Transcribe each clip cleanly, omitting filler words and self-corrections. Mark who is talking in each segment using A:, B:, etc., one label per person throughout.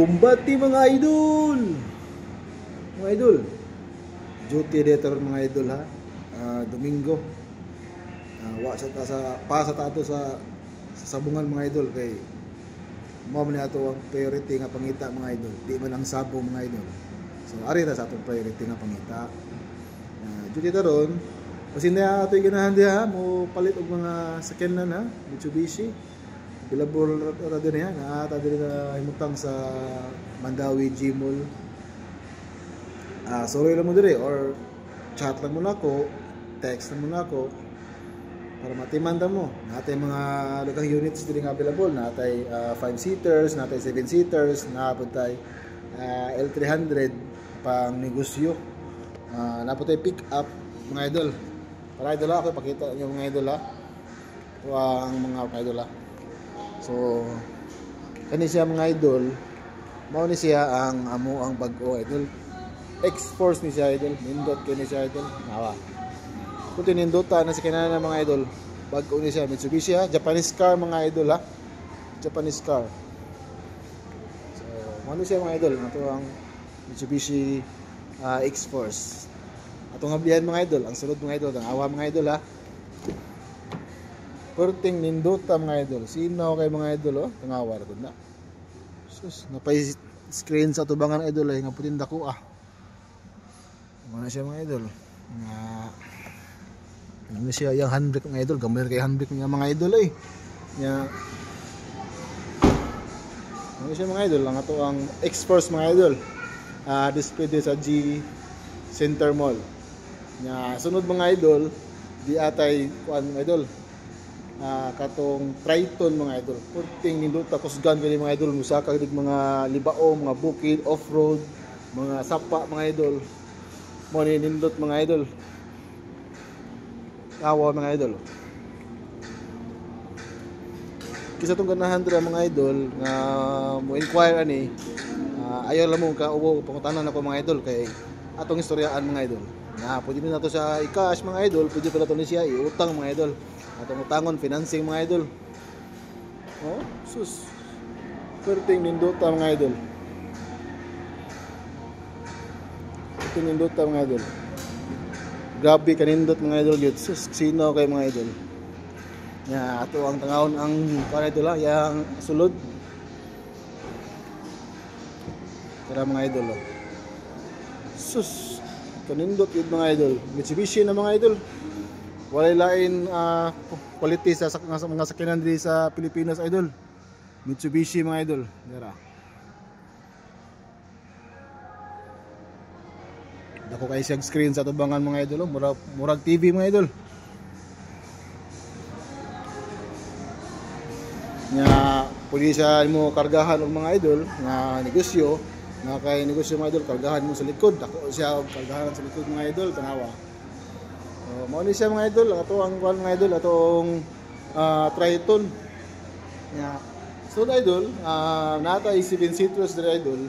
A: kumbati mga idol. Mga idol, duty editor mga idol ha. Domingo. Wa sa pasa tato sa sabungan mga idol kay mao man ato ang priority nga pangita mga idol. Di man ang sabo mga idol. So ari ta sa atong priority nga pangita. Duty taron kasi na ato ganahan diha mo palit og mga sakyanan ha, Mitsubishi. Available ra din niya na ata din na himutang sa Mandawi Gmall. Sorry lang mo dire or chat lang mo nako, text lang mo nako para matimanda mo. Natay mga lugang units din nga available, natay 5-seaters, natay 7-seaters, naputay L300 pang negosyo. Naputay pick up mga idol. Para idol ako ipakita niyo mga idol ha. Ang mga idol ha. So kani siya mga idol, mao ni siya ang amo ang bag-o idol. X-Force ni siya idol, nindot kini siya idol. Nawa. Kung tinindota na si kinana mga idol, bag-o ni siya Mitsubishi ha, Japanese car mga idol ha. Japanese car. So mao ni siya mga idol, ato ang Mitsubishi X-Force. Atong ablihan mga idol, ang sulod mga idol, ang awa mga idol ha. Perting nindota mga idol. Sino kay mga idol oh? Tangawar gud na. Sus, napay screen sa tubangan idol ay nga putin dako ah. Ano siya mga idol? Ano siya yang handbrake mga idol, gamay kay handbrake niya mga idol ay. Nya ano siya mga idol, ang ato ang X-Force mga idol. Display din sa G Center Mall. Nya sunod mga idol, di atay kuan mga idol. Katong Triton mga idol. Perting nindot kusgan kini mga idol, musaka dig mga libao, mga bukid, off-road, mga sapa mga idol. Mo ni nindot mga idol. Awa mga idol. Kisa tong ganahan dira mga idol nga mo inquire ani, ayaw lang mo ka uwo pangutanan ako mga idol kay atong istoryaan mga idol. Pwede na to sa i-cash mga idol, pwede pala to ni siya iutang mga idol. Atong utangon financing mga idol. Oh, sus. Perting nindota mga idol. Perting nindota mga idol. Grabe kanindot mga idol gyud. Sus, sino kay mga idol. Nya ato ang tangawon ang para idol yang sulod. Tara mga idol. Sus, kanindot gyud mga idol. Mitsubishi na mga idol. Walay lain quality sa mga sakyanan diri sa Pilipinas idol. Mitsubishi mga idol. Dira. Dako kay siyang screen sa tubangan mga idol, murag TV mga idol. Nya pwede siya mo kargahan og mga idol nga negosyo, na kay negosyo mga idol kargahan mo sa likod. Dako siya kargahan sa likod mga idol, tanawa. Mao ni siya mga idol, ato ang kuan mga idol, atong Triton. Nya so idol, natay 7-seaters diri idol.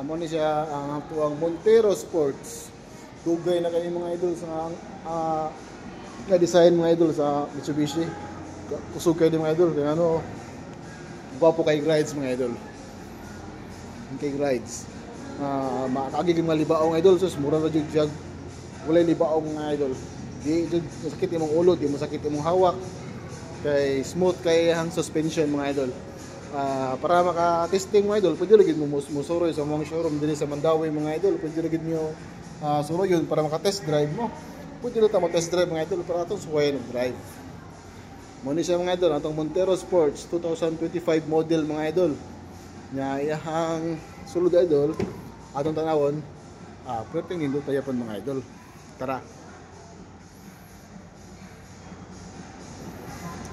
A: Mao ni siya ang ato ang Montero Sports. Dugay na kay mga idol sa nga design mga idol sa Mitsubishi. Kusog kay mga idol kay ano, gwapo kay rides mga idol. Kay rides. Makagig mga libaong idol, sus mura ra jud siya. Walay libaong mga idol. Di masakit imong ulo, di masakit imong hawak. Kay smooth kay ang suspension mga idol. Para maka-testing mga idol, pwede lagi mo musuroy sa mga showroom dili sa Mandawi mga idol. Pwede lagi niyo suroy yun para maka-test drive mo. Pwede na ta mag-test drive mga idol para atong suwayan ng drive. Mo ni siya mga idol, atong Montero Sports 2025 model mga idol. Nya iyang sulod idol, atong tanawon, perting nindot tayapon mga idol. Tara.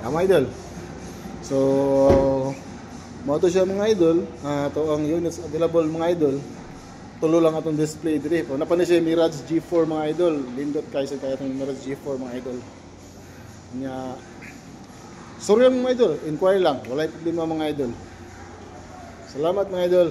A: Mga idol. So, mo to siya mga idol. Ito ang units available mga idol. Tulo lang atong display diri. Napa na siya Mirage G4 mga idol. Lindot kayo sa itong Mirage G4 mga idol. Nya sorry mga idol, inquire lang. Walay problema mga idol. Salamat mga idol.